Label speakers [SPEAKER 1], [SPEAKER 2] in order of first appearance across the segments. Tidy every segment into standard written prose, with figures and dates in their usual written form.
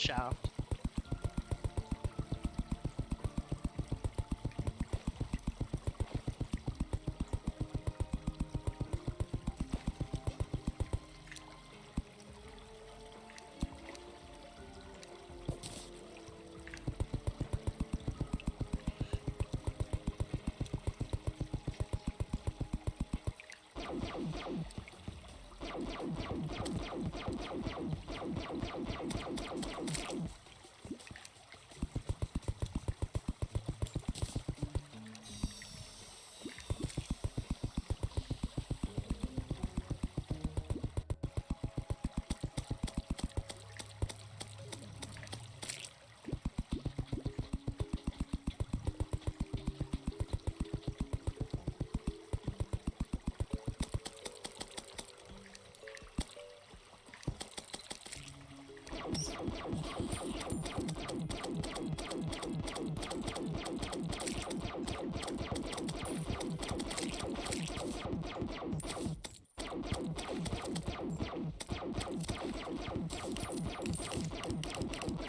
[SPEAKER 1] shaft.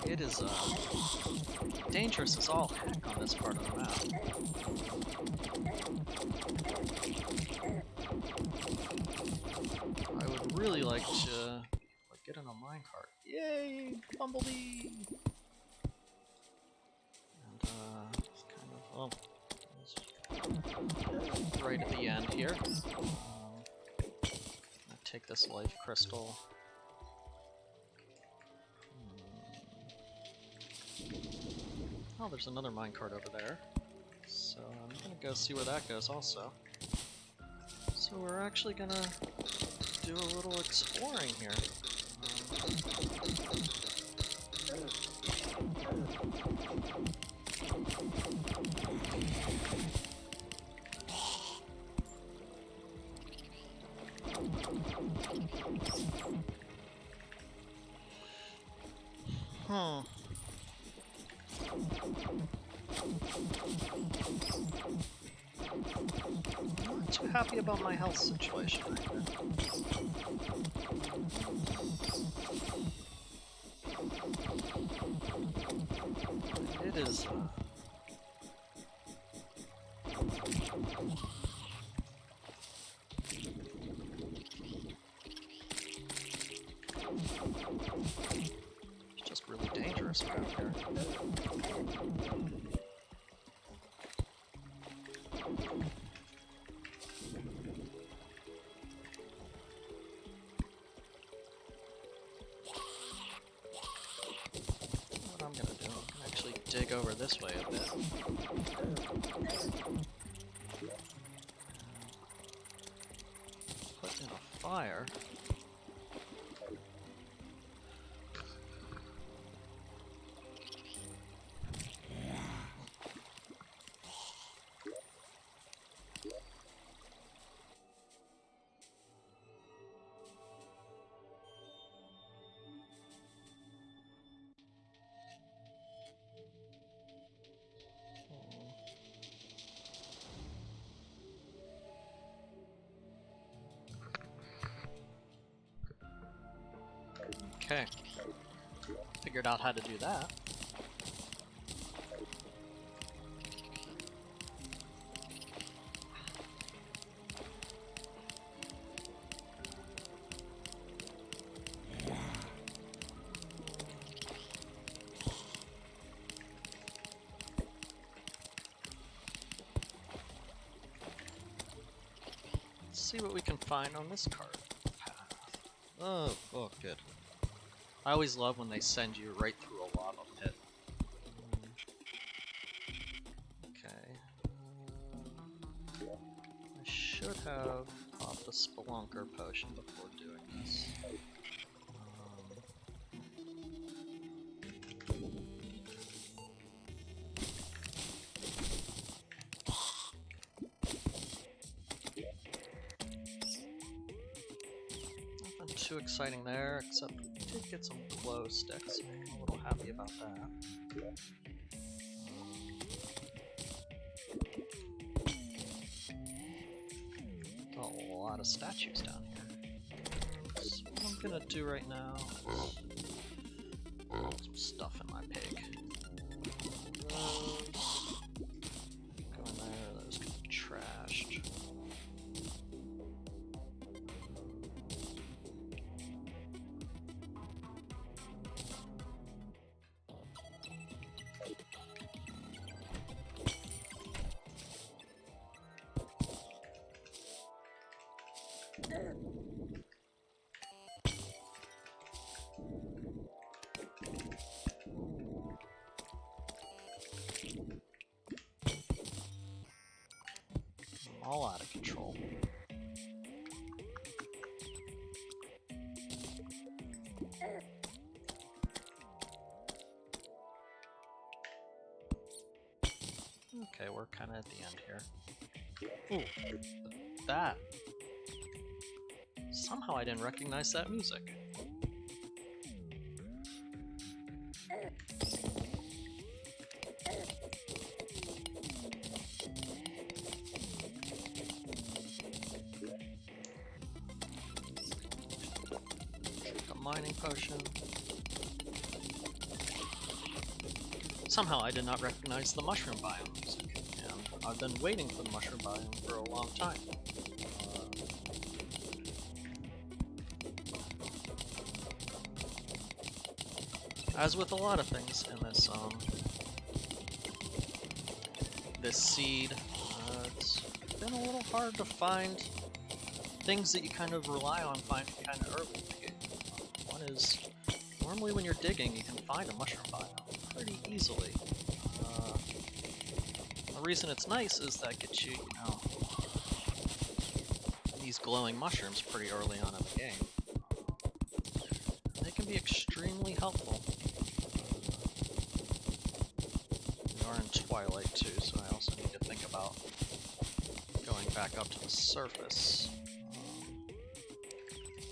[SPEAKER 1] It is dangerous as all heck on this part of the map. I would really like to get in a minecart. Yay! Bumblebee! And it's kind of it's right at the end here. I'll take this life crystal. Oh, there's another minecart over there. So I'm gonna go see where that goes also. So we're actually gonna do a little exploring here. I'm not too happy about my health situation. It is it's just really dangerous around here. Dig over this way a bit. Put in a fire. Okay. Figured out how to do that. Let's see what we can find on this card. Oh, good. I always love when they send you right through a lava pit. Okay. I should have popped the Spelunker potion before doing this. Nothing too exciting there, except we did get some glow sticks. I'm a little happy about that. A lot of statues down here. So what I'm gonna do right now is stuff in my pig. Those go in there, those can be trashed. All out of control. Okay, we're kind of at the end here. Ooh, that. Somehow I didn't recognize that music. Mining potion. Somehow I did not recognize the mushroom biome music, and I've been waiting for the mushroom biome for a long time. As with a lot of things in this this seed, it's been a little hard to find things that you kind of rely on finding kind of early. Is normally when you're digging you can find a mushroom biome pretty easily. The reason it's nice is that gets you, these glowing mushrooms pretty early on in the game. They can be extremely helpful. We are in Twilight too, so I also need to think about going back up to the surface.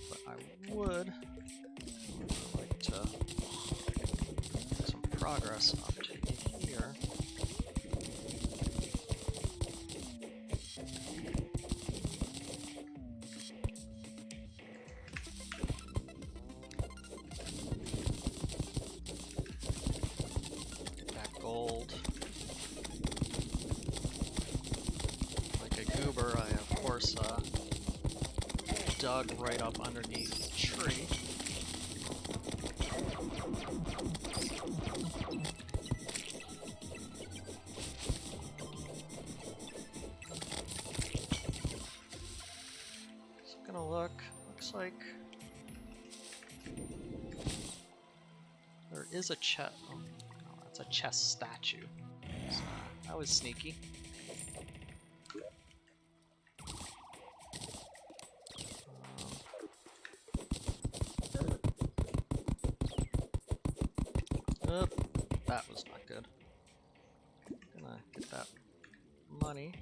[SPEAKER 1] But I would to make some progress up to here. Get that gold. Like a goober, I of course dug right up underneath the tree. Looks like there is a chest. Oh, no, that's a chest statue. So that was sneaky. That was not good. Gonna get that money.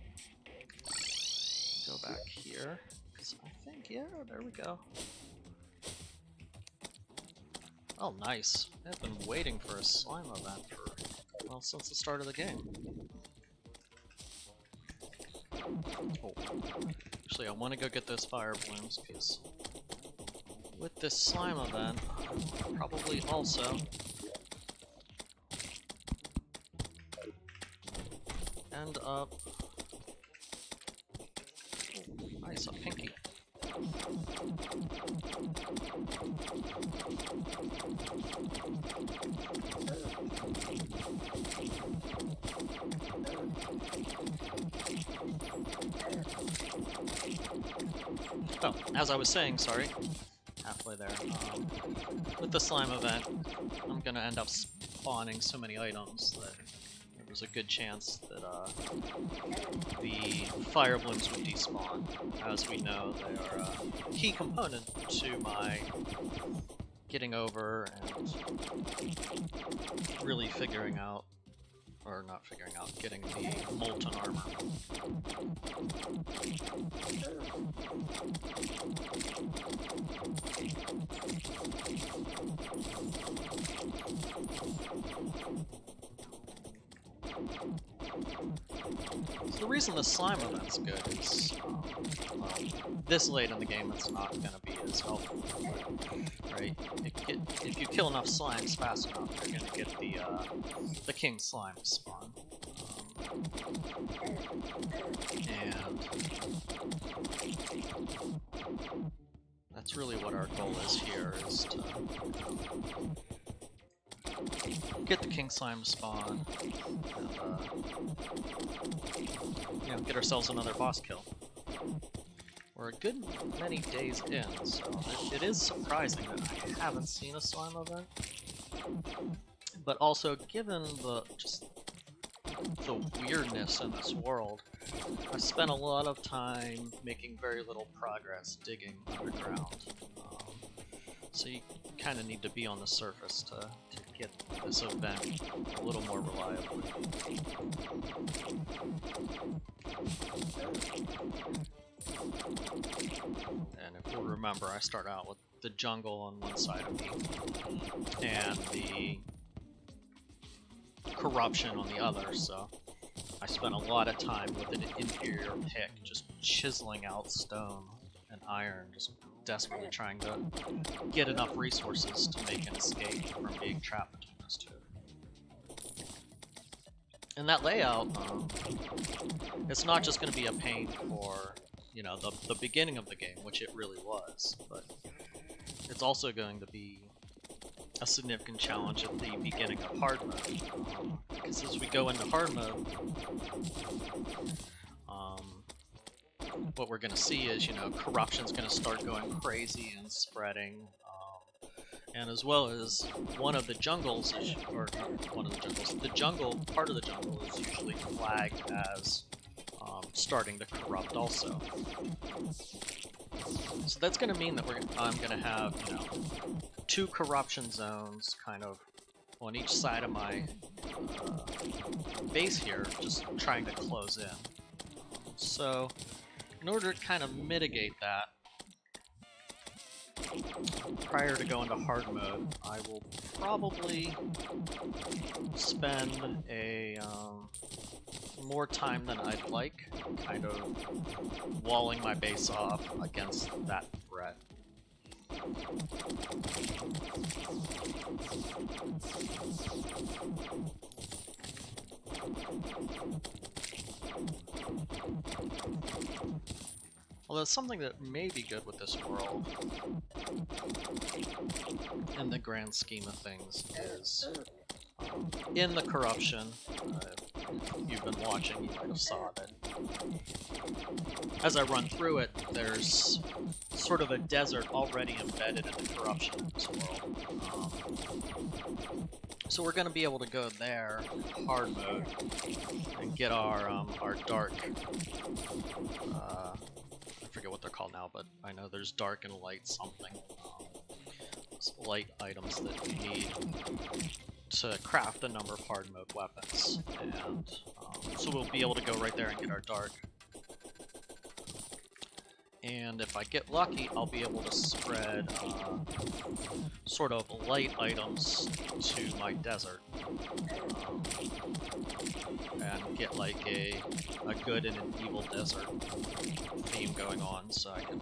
[SPEAKER 1] Go back here. I think, yeah, there we go. Oh, nice. I've been waiting for a slime event for, well, since the start of the game. Oh. Actually, I want to go get those fire blooms, because with this slime event, I'll probably also end up... Oh, nice, a pinky. Oh, as I was saying, sorry, halfway there, with the slime event, I'm gonna end up spawning so many items that there's a good chance that the fire blooms would despawn. As we know, they are a key component to my getting over and really figuring out, or not figuring out, getting the molten armor. The reason the slime event's good is, well, this late in the game it's not going to be as helpful, right? If you kill enough slimes fast enough, you're going to get the king slime to spawn. And that's really what our goal is here, is to get the king slime to spawn, and get ourselves another boss kill. We're a good many days in, so it is surprising that I haven't seen a slime event. But also, given the weirdness in this world, I've spent a lot of time making very little progress digging underground. So you kind of need to be on the surface to get this event a little more reliably. And if you'll remember, I start out with the jungle on one side of me, and the corruption on the other, so I spent a lot of time with an inferior pick, just chiseling out stone and iron, just desperately trying to get enough resources to make an escape from being trapped between those two. And that layout, it's not just going to be a pain for, the beginning of the game, which it really was, but it's also going to be a significant challenge at the beginning of hard mode. Because as we go into hard mode, what we're going to see is, corruption's going to start going crazy and spreading, and as well as one of the jungles, the jungle, part of the jungle is usually flagged as starting to corrupt also. So that's going to mean that I'm going to have, 2 corruption zones kind of on each side of my base here, just trying to close in. So in order to kind of mitigate that, prior to going to hard mode, I will probably spend more time than I'd like, kind of walling my base off against that threat. Although something that may be good with this world, in the grand scheme of things, is in the corruption, if you've been watching, you might have saw that as I run through it, there's sort of a desert already embedded in the corruption in this world. So we're going to be able to go there, hard mode, and get our dark, I forget what they're called now, but I know there's dark and light something. Light items that you need to craft a number of hard mode weapons, and so we'll be able to go right there and get our dark. And if I get lucky, I'll be able to spread sort of light items to my desert, and get like a good and an evil desert theme going on, so I can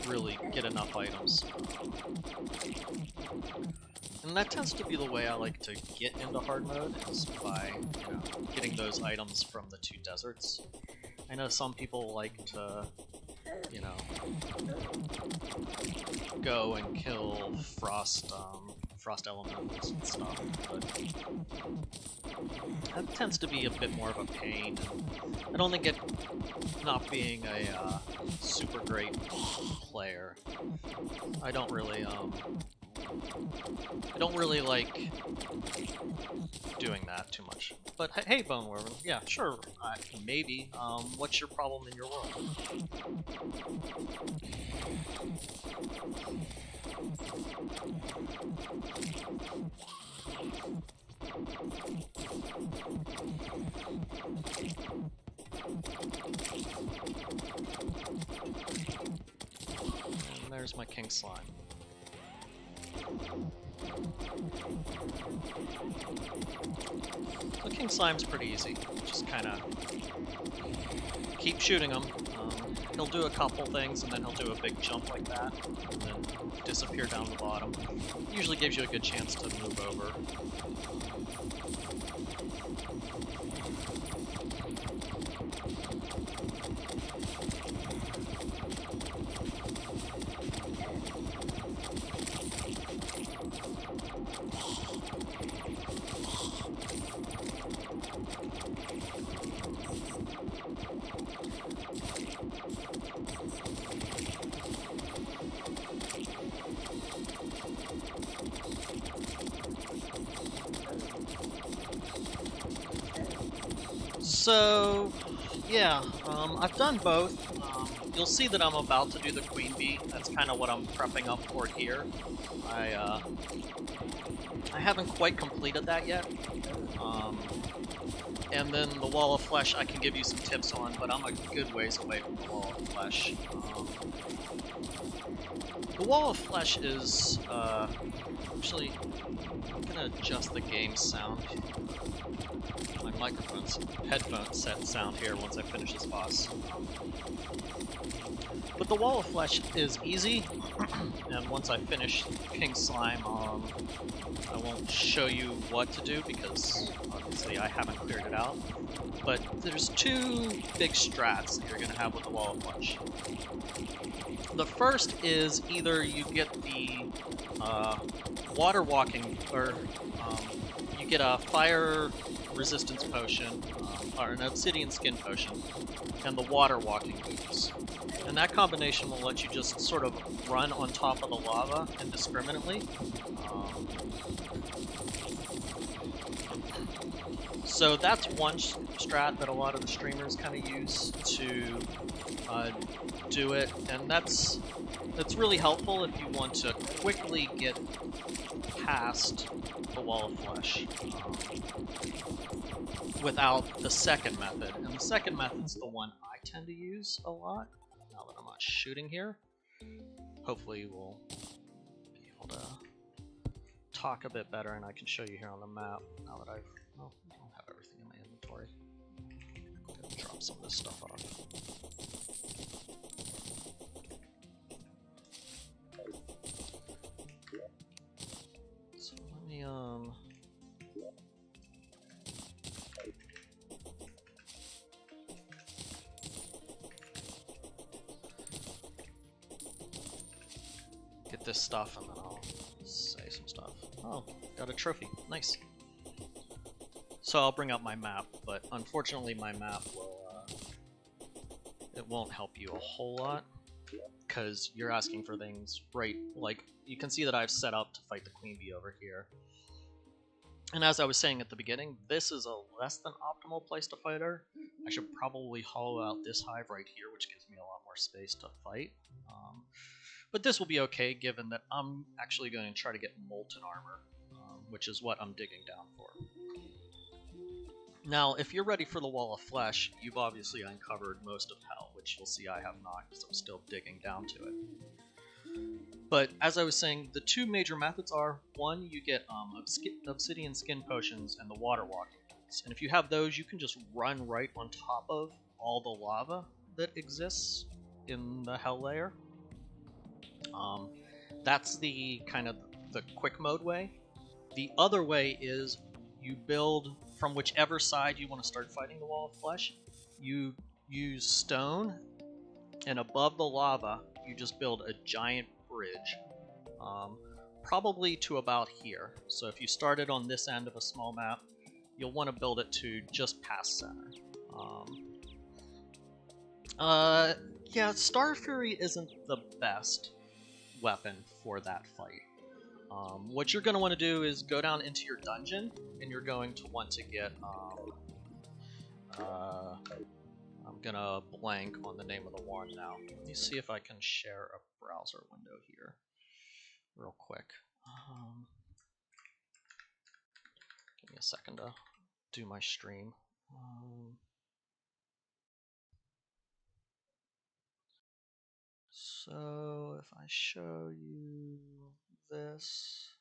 [SPEAKER 1] really get enough items. And that tends to be the way I like to get into hard mode, is by getting those items from the 2 deserts. I know some people like to, go and kill frost elementals and stuff, but that tends to be a bit more of a pain. I don't think not being a super great player, I don't really like doing that too much. But hey, Bone Warren, yeah, sure, maybe. What's your problem in your world? And there's my king slime. So King Slime's pretty easy. Just kind of keep shooting him. He'll do a couple things, and then he'll do a big jump like that, and then disappear down the bottom. Usually gives you a good chance to move over. So, yeah, I've done both. You'll see that I'm about to do the queen bee. That's kind of what I'm prepping up for here. I haven't quite completed that yet. And then the wall of flesh I can give you some tips on, but I'm a good ways away from the wall of flesh. The wall of flesh is, actually, I'm gonna adjust the game sound. My microphone's headphone set sound here once I finish this boss. But the wall of flesh is easy, and once I finish King Slime, I won't show you what to do because obviously I haven't cleared it out. But there's two big strats that you're going to have with the wall of flesh. The first is either you get the water walking, or you get a fire resistance potion, or an obsidian skin potion, and the water walking boots. And that combination will let you just sort of run on top of the lava indiscriminately. So that's one strat that a lot of the streamers kind of use to do it, and that's really helpful if you want to quickly get past the wall of flesh without the second method. And the second method's the one I tend to use a lot. Now that I'm not shooting here, hopefully we'll be able to talk a bit better, and I can show you here on the map now that I don't have everything in my inventory. I'm gonna drop some of this stuff off. So let me get this stuff, and then I'll say some stuff. Oh, got a trophy. Nice. So I'll bring up my map, but unfortunately my map will, it won't help you a whole lot, because you're asking for things right, like, you can see that I've set up to fight the queen bee over here. And as I was saying at the beginning, this is a less than optimal place to fight her. I should probably hollow out this hive right here, which gives me a lot more space to fight. But this will be okay, given that I'm actually going to try to get molten armor, which is what I'm digging down for. Now, if you're ready for the wall of flesh, you've obviously uncovered most of hell, which you'll see I have not, because I'm still digging down to it. But as I was saying, the two major methods are, one, you get obsidian skin potions and the water walking boots. And if you have those, you can just run right on top of all the lava that exists in the hell layer. That's the kind of the quick mode way. The other way is you build from whichever side you want to start fighting the wall of flesh. You use stone, and above the lava, you just build a giant bridge, probably to about here. So if you started on this end of a small map, you'll want to build it to just past center. Yeah, Star Fury isn't the best weapon for that fight. What you're going to want to do is go down into your dungeon, and you're going to want to get, I'm going to blank on the name of the wand now. Let me see if I can share a browser window here real quick. Give me a second to do my stream. So if I show you this,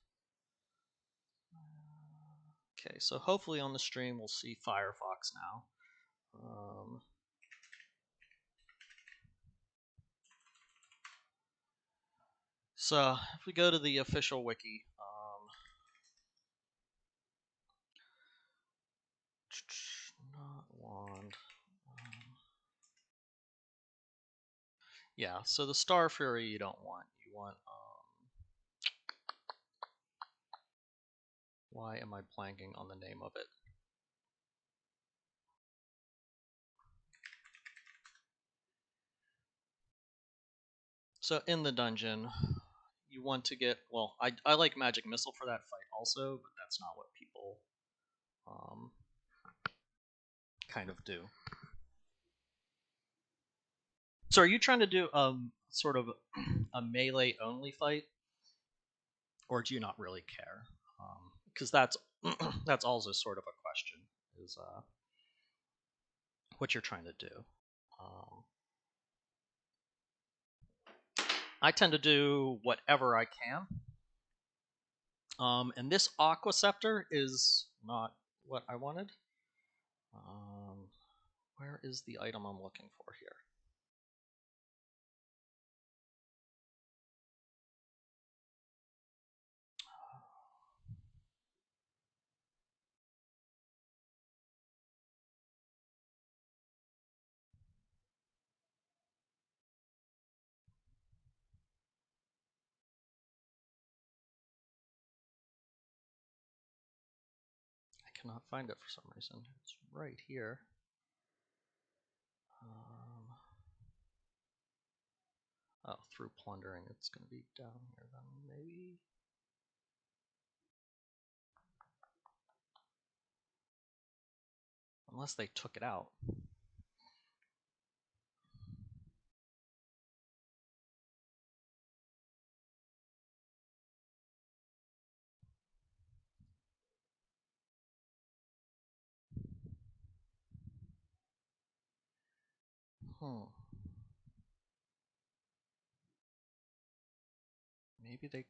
[SPEAKER 1] Okay, so hopefully on the stream we'll see Firefox now. So if we go to the official wiki, not wand. Yeah, so the Star Fury you don't want. You want why am I blanking on the name of it? So in the dungeon, you want to get, well, I like Magic Missile for that fight also, but that's not what people kind of do. So are you trying to do sort of a melee only fight, or do you not really care? Because that's that's also sort of a question, is what you're trying to do. I tend to do whatever I can. And this Aqua Scepter is not what I wanted. Where is the item I'm looking for here? I cannot find it for some reason. It's right here. Oh, through plundering, it's going to be down here then, maybe? Unless they took it out. Maybe they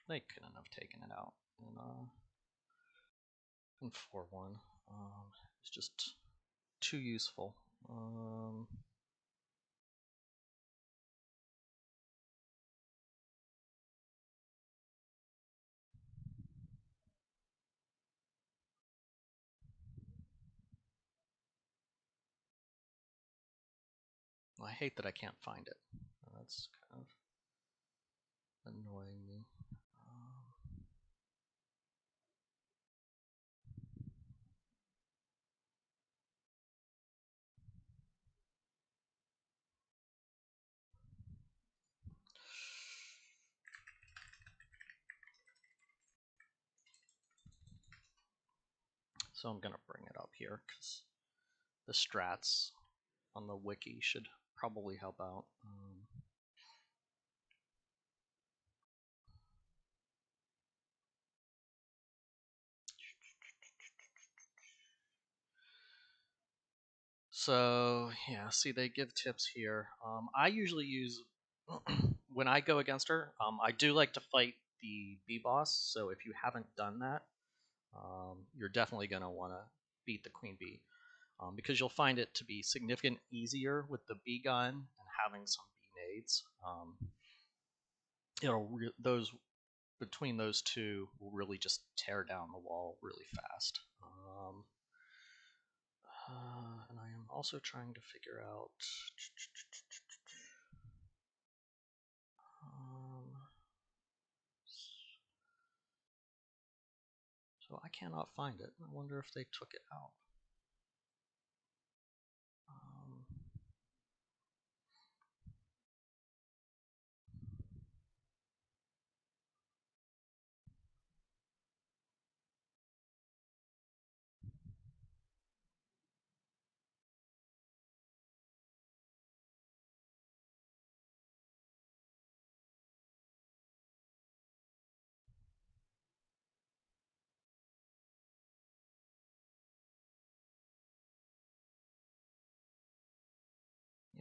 [SPEAKER 1] couldn't have taken it out in 4-1. It's just too useful. I hate that I can't find it. That's kind of annoying me. So I'm going to bring it up here because the strats on the wiki should probably help out. So yeah, see, they give tips here. I usually use when I go against her. I do like to fight the B boss. So if you haven't done that, you're definitely gonna want to beat the queen bee, because you'll find it to be significant easier with the bee gun and having some bee nades. Those between those two will really just tear down the wall really fast. And I am also trying to figure out. So I cannot find it. I wonder if they took it out.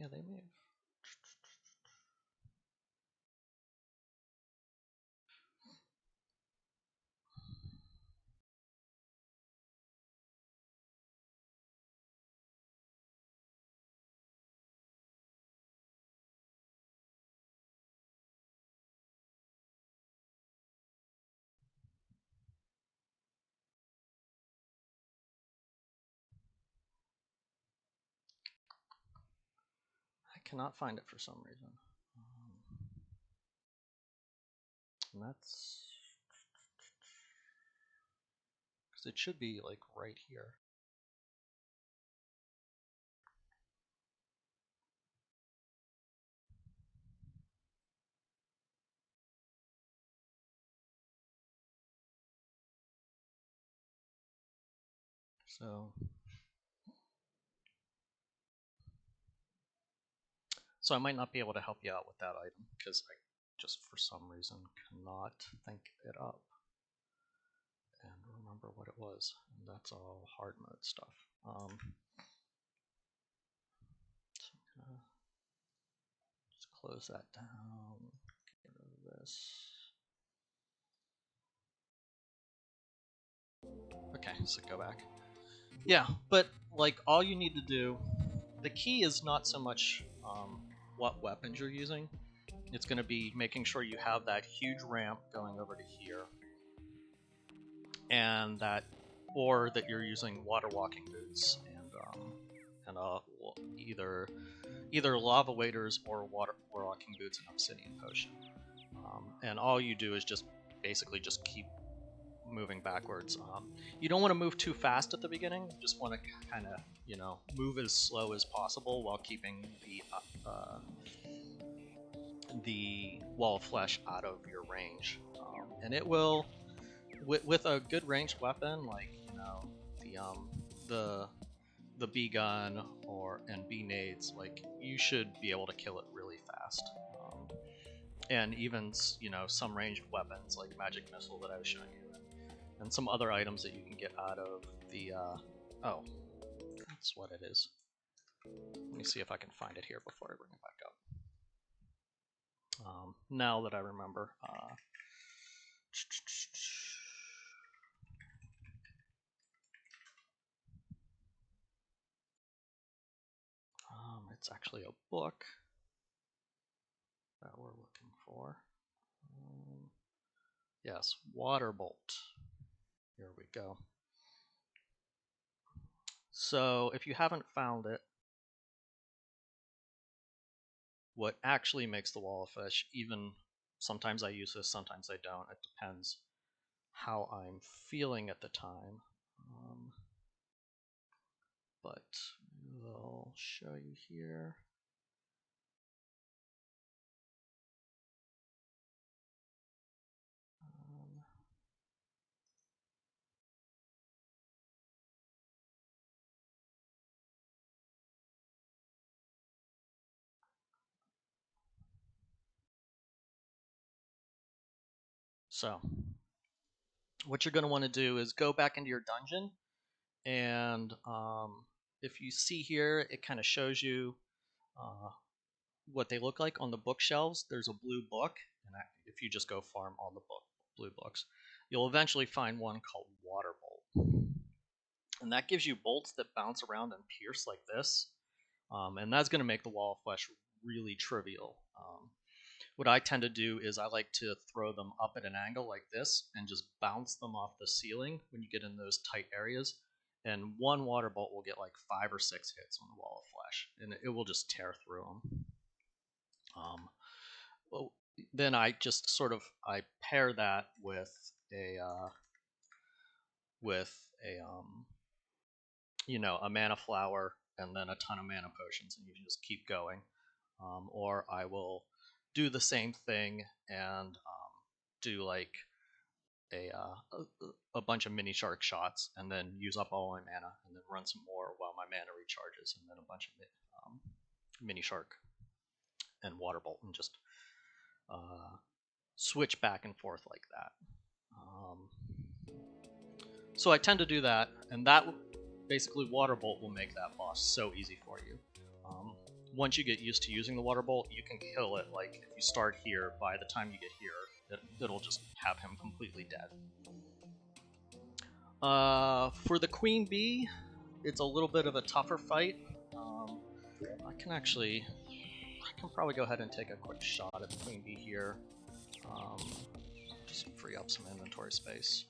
[SPEAKER 1] Yeah, they may have. cannot find it for some reason. And that's because it should be like right here. So I might not be able to help you out with that item because I just for some reason cannot think it up and remember what it was. And that's all hard mode stuff. So I'm gonna just close that down, get rid of this. Okay, so go back. Yeah, but like all you need to do, the key is not so much what weapons you're using. It's going to be making sure you have that huge ramp going over to here, and that, or that you're using water walking boots and either lava waders or water walking boots and obsidian potion. And all you do is just basically just keep moving backwards. You don't want to move too fast at the beginning. You just want to kind of, move as slow as possible while keeping the wall of flesh out of your range. And it will, with a good ranged weapon like the B gun and B nades, like you should be able to kill it really fast. And even some ranged weapons like magic missile that I was showing you, and some other items that you can get out of the oh, that's what it is. Let me see if I can find it here before I bring it back up. Now that I remember, it's actually a book that we're looking for. Yes, water bolt. Here we go. So if you haven't found it, what actually makes the wall of flesh, even sometimes I use this, sometimes I don't, it depends how I'm feeling at the time. But we'll show you here. So what you're going to want to do is go back into your dungeon, and if you see here, it kind of shows you what they look like on the bookshelves. There's a blue book, and if you just go farm all the blue books, you'll eventually find one called Water Bolt, and that gives you bolts that bounce around and pierce like this, and that's going to make the wall of flesh really trivial. What I tend to do is I like to throw them up at an angle like this and just bounce them off the ceiling when you get in those tight areas. And one water bolt will get like 5 or 6 hits on the wall of flesh, and it will just tear through them. Well, then I just I pair that with a a mana flower and then a ton of mana potions, and you can just keep going. Or I will do the same thing and do like a bunch of mini shark shots, and then use up all my mana, and then run some more while my mana recharges, and then a bunch of mini shark and water bolt, and just switch back and forth like that. So I tend to do that, and that basically water bolt will make that boss so easy for you. Once you get used to using the water bolt, you can kill it. Like if you start here, by the time you get here, it'll just have him completely dead. For the Queen Bee, it's a little bit of a tougher fight. I can probably go ahead and take a quick shot at the Queen Bee here. Just free up some inventory space.